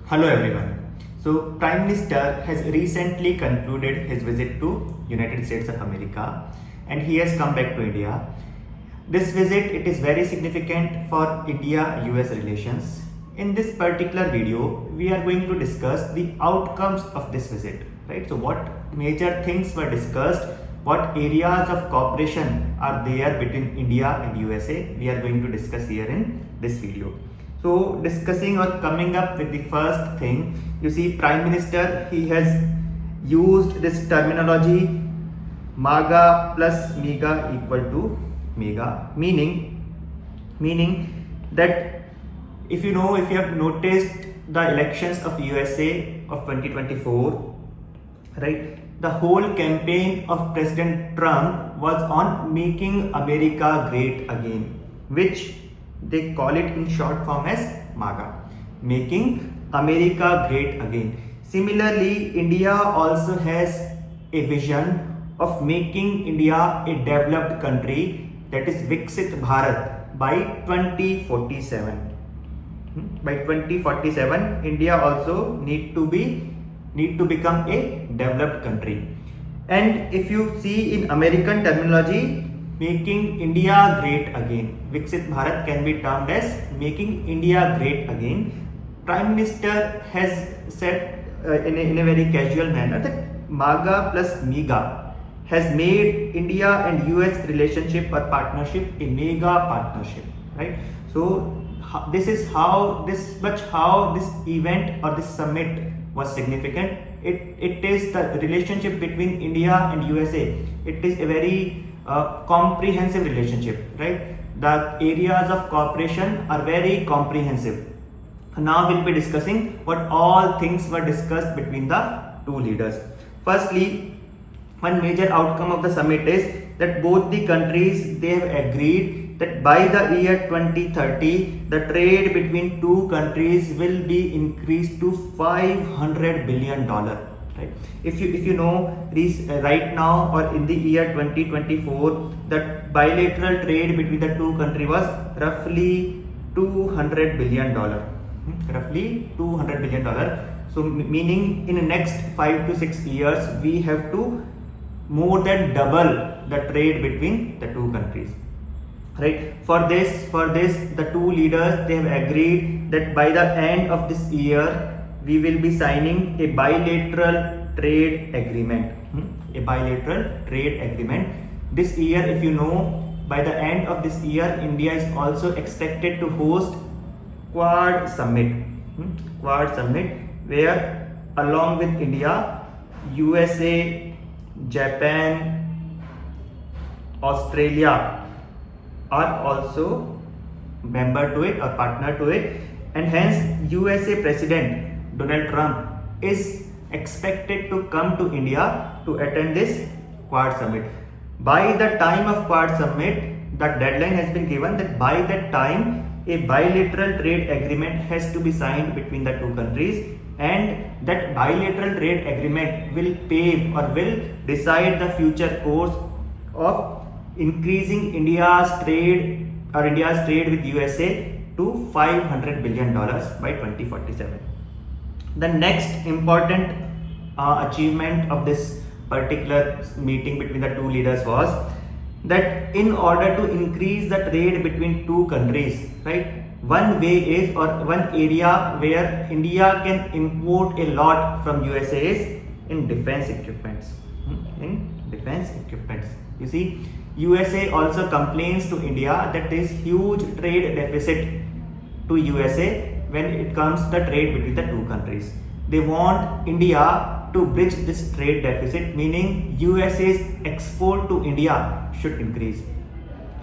Hello everyone. So Prime Minister has recently concluded his visit to United States of America and he has come back to India. This visit it is very significant for India-US relations. In this particular video, we are going to discuss the outcomes of this visit, right? So what major things were discussed, what areas of cooperation are there between India and USA, we are going to discuss here in this video. So discussing or coming up with the first thing, you see Prime Minister, he has used this terminology MAGA plus MEGA equal to MEGA, meaning that if you have noticed the elections of USA of 2024, right, the whole campaign of President Trump was on making America great again, which they call it in short form as MAGA, making America great again. Similarly, India also has a vision of making India a developed country, that is Viksit Bharat, by 2047. By 2047, India also need to become a developed country. And if you see in American terminology, making India great again, Viksit Bharat can be termed as making India great again. Prime Minister has said in a very casual manner that MAGA plus MEGA has made India and US relationship or partnership a mega partnership, right? So this is how this event or this summit was significant. It is the relationship between India and USA. It is a very comprehensive relationship, right? The areas of cooperation are very comprehensive. Now we'll be discussing what all things were discussed between the two leaders. Firstly, one major outcome of the summit is that both the countries, they have agreed that by the year 2030, the trade between two countries will be increased to $500 billion. Right? If you know, right now or in the year 2024, the bilateral trade between the two countries was roughly $200 billion. Roughly $200 billion. So meaning in the next 5 to 6 years, we have to more than double the trade between the two countries. Right? For this, the two leaders, they have agreed that by the end of this year, we will be signing a bilateral trade agreement. A bilateral trade agreement. This year, if you know, by the end of this year, India is also expected to host Quad Summit. Quad Summit, where along with India, USA, Japan, Australia are also member to it or partner to it, and hence USA President Donald Trump is expected to come to India to attend this Quad Summit. By the time of Quad Summit, the deadline has been given that by that time a bilateral trade agreement has to be signed between the two countries, and that bilateral trade agreement will pave or will decide the future course of increasing India's trade with USA to $500 billion by 2047. The next important achievement of this particular meeting between the two leaders was that in order to increase the trade between two countries, right, one way is, or one area where India can import a lot from USA is in defense equipments. You see, USA also complains to India that there is huge trade deficit to USA when it comes to the trade between the two countries. They want India to bridge this trade deficit, meaning USA's export to India should increase.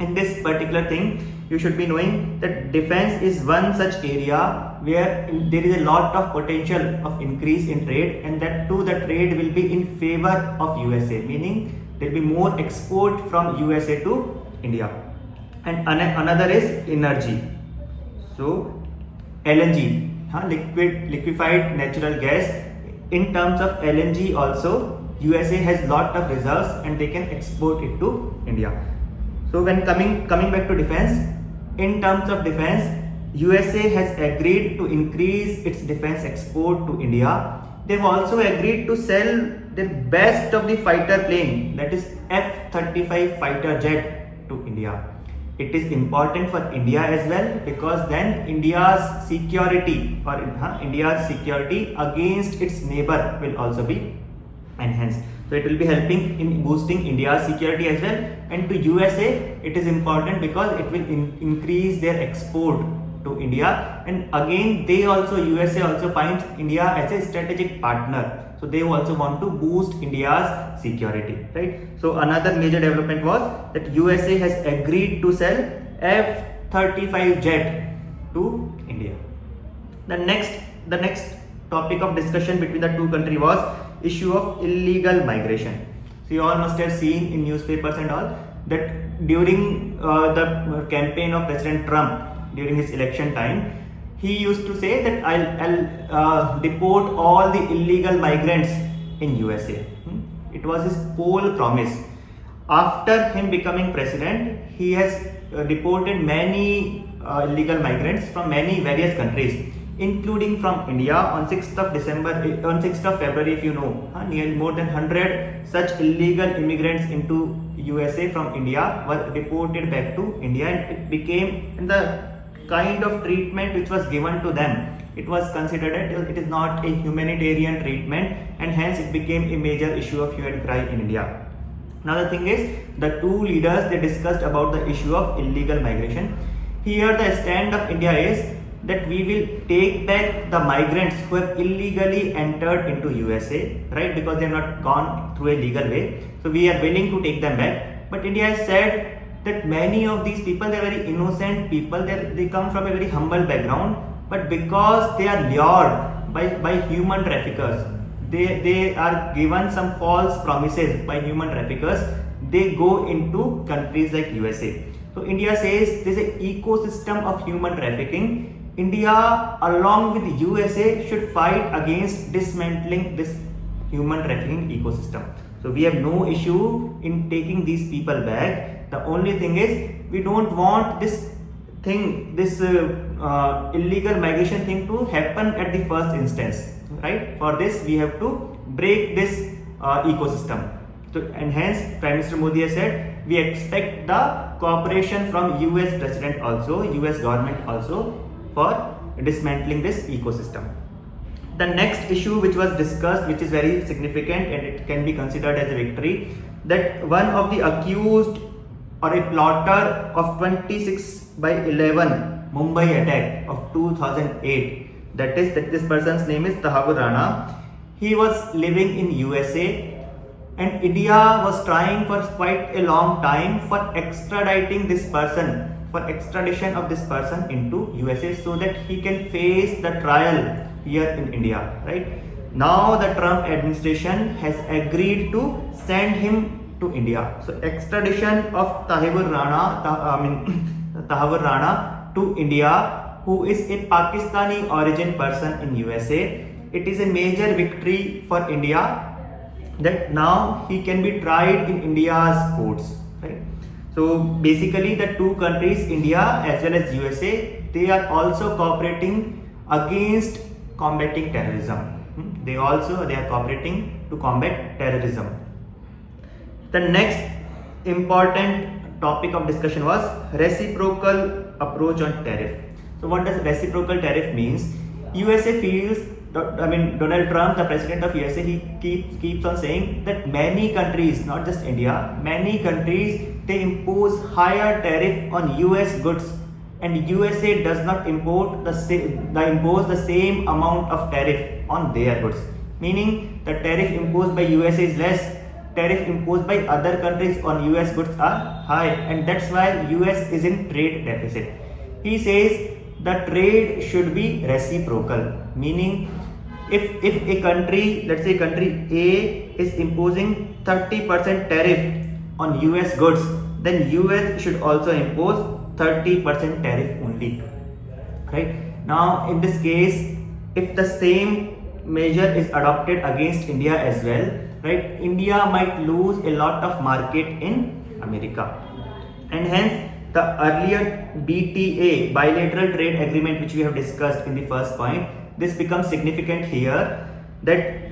In this particular thing, you should be knowing that defense is one such area where there is a lot of potential of increase in trade, and that too the trade will be in favor of USA, meaning there will be more export from USA to India. And another is energy. So LNG, liquefied natural gas. In terms of LNG also, USA has lot of reserves and they can export it to India. So when coming back to defense, in terms of defense, USA has agreed to increase its defense export to India. They've also agreed to sell the best of the fighter plane, that is F-35 fighter jet, to India. It is important for India as well, because then India's security against its neighbor will also be enhanced. So it will be helping in boosting India's security as well. And to USA, it is important because it will increase their export to India. And again, USA also finds India as a strategic partner. So they also want to boost India's security, right? So another major development was that USA has agreed to sell F-35 jet to India. The next topic of discussion between the two countries was issue of illegal migration. So you all must have seen in newspapers and all that during the campaign of President Trump during his election time, he used to say that I'll deport all the illegal migrants in USA. It was his poll promise. After him becoming president, he has deported many illegal migrants from many various countries, including from India. On 6th of February, if you know, nearly more than 100 such illegal immigrants into USA from India were deported back to India, and it became the kind of treatment which was given to them. It was considered that it is not a humanitarian treatment, and hence it became a major issue of hue and cry in India. Now the thing is, the two leaders, they discussed about the issue of illegal migration. Here the stand of India is that we will take back the migrants who have illegally entered into USA, right? Because they have not gone through a legal way. So we are willing to take them back. But India has said that many of these people, they are very innocent people. They come from a very humble background, but because they are lured by human traffickers, they are given some false promises by human traffickers, they go into countries like USA. So India says there is an ecosystem of human trafficking. India along with USA should fight against dismantling this human trafficking ecosystem. So we have no issue in taking these people back. The only thing is, we don't want this illegal migration thing to happen at the first instance, right? For this, we have to break this ecosystem. So, and hence, Prime Minister Modi has said, we expect the cooperation from US President also, US government also, for dismantling this ecosystem. The next issue which was discussed, which is very significant and it can be considered as a victory, that one of the accused or a plotter of 26/11 Mumbai attack of 2008, that this person's name is Tahavur Rana. He was living in USA, and India was trying for quite a long time for extradition of this person into USA so that he can face the trial here in India, right? Now the Trump administration has agreed to send him to India. So extradition of Tahavur Rana to India, who is a Pakistani origin person in USA. It is a major victory for India that now he can be tried in India's courts, right? So basically the two countries, India as well as USA, they are also cooperating against combating terrorism. They are cooperating to combat terrorism. The next important topic of discussion was reciprocal approach on tariff. So what does reciprocal tariff means? USA feels, Donald Trump, the president of USA, he keeps on saying that many countries, not just India, many countries, they impose higher tariff on US goods, and USA does not impose the same amount of tariff on their goods. Meaning the tariff imposed by USA is less, tariff imposed by other countries on US goods are high, and that's why US is in trade deficit. He says the trade should be reciprocal, meaning if a country, let's say country A is imposing 30% tariff on US goods, then US should also impose 30% tariff only, right? Now in this case, if the same measure is adopted against India as well, right, India might lose a lot of market in America, and hence the earlier BTA, bilateral trade agreement, which we have discussed in the first point, this becomes significant here, that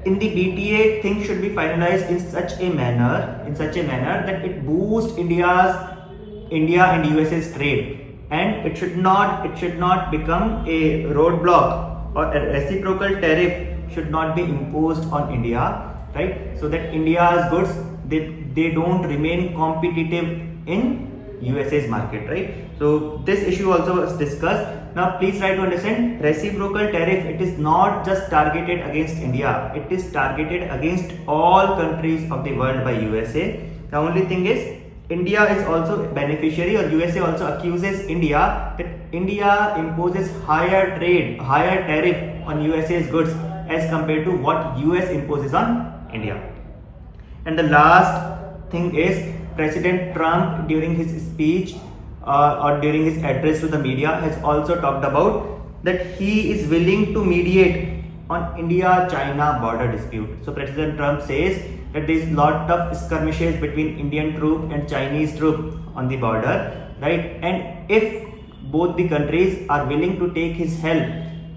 in the BTA things should be finalized in such a manner that it boosts India and USA's trade, and it should not become a roadblock, or a reciprocal tariff should not be imposed on India, right? So that India's goods, they don't remain competitive in USA's market, right? So this issue also was discussed. Now please try to understand, reciprocal tariff, it is not just targeted against India, it is targeted against all countries of the world by USA. The only thing is, India is also a beneficiary, or USA also accuses India that India imposes higher tariff on USA's goods as compared to what US imposes on India. And the last thing is, President Trump during his speech or during his address to the media has also talked about that he is willing to mediate on India-China border dispute. So President Trump says that there is lot of skirmishes between Indian troop and Chinese troop on the border, right? And if both the countries are willing to take his help,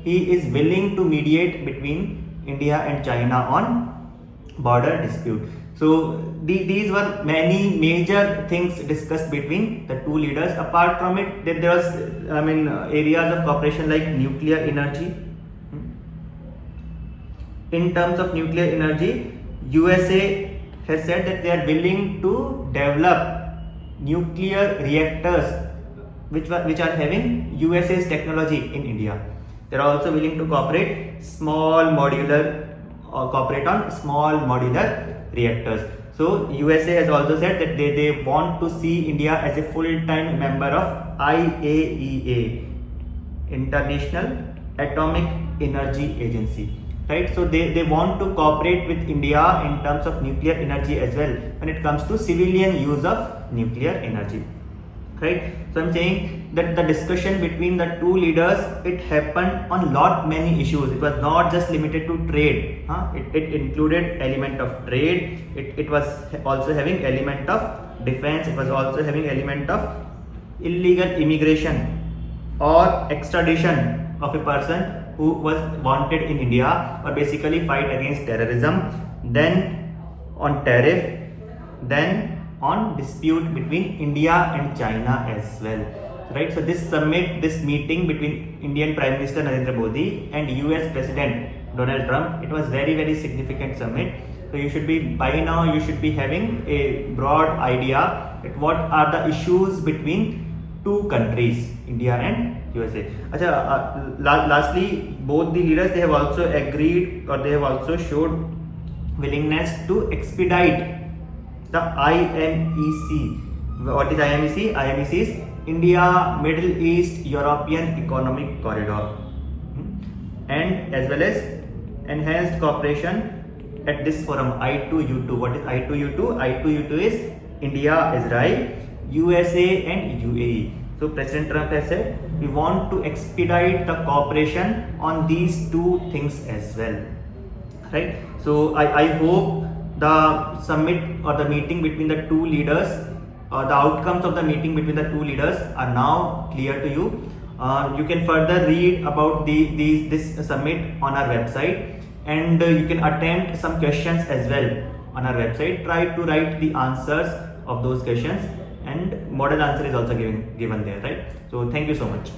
he is willing to mediate between India and China on border dispute. So these were many major things discussed between the two leaders. Apart from it, there was areas of cooperation like nuclear energy. In terms of nuclear energy, USA has said that they are willing to develop nuclear reactors which are having USA's technology in India. They are also willing to cooperate on small modular reactors. So USA has also said that they want to see India as a full-time member of IAEA, International Atomic Energy Agency, right? So they want to cooperate with India in terms of nuclear energy as well when it comes to civilian use of nuclear energy, right? So I'm saying that the discussion between the two leaders, it happened on many issues. It was not just limited to trade. It included element of trade. It was also having element of defense. It was also having element of illegal immigration or extradition of a person who was wanted in India, or basically fight against terrorism. Then on tariff, then on dispute between India and China as well, right? So this meeting between Indian Prime Minister Narendra Modi and US President Donald Trump, it was very significant summit. So you should be having a broad idea at what are the issues between two countries, India and USA. Lastly, both the leaders, they have also agreed, or they have also showed willingness to expedite the IMEC. What is IMEC? IMEC is India Middle East European Economic Corridor, and as well as enhanced cooperation at this forum, I2U2. What is I2U2? I2U2 is India, Israel, USA and UAE. So President Trump has said we want to expedite the cooperation on these two things as well, right? So I hope the summit or the meeting between the two leaders, or the outcomes of the meeting between the two leaders are now clear to you. You can further read about this summit on our website, and you can attempt some questions as well on our website. Try to write the answers of those questions, and model answer is also given there, right? So thank you so much.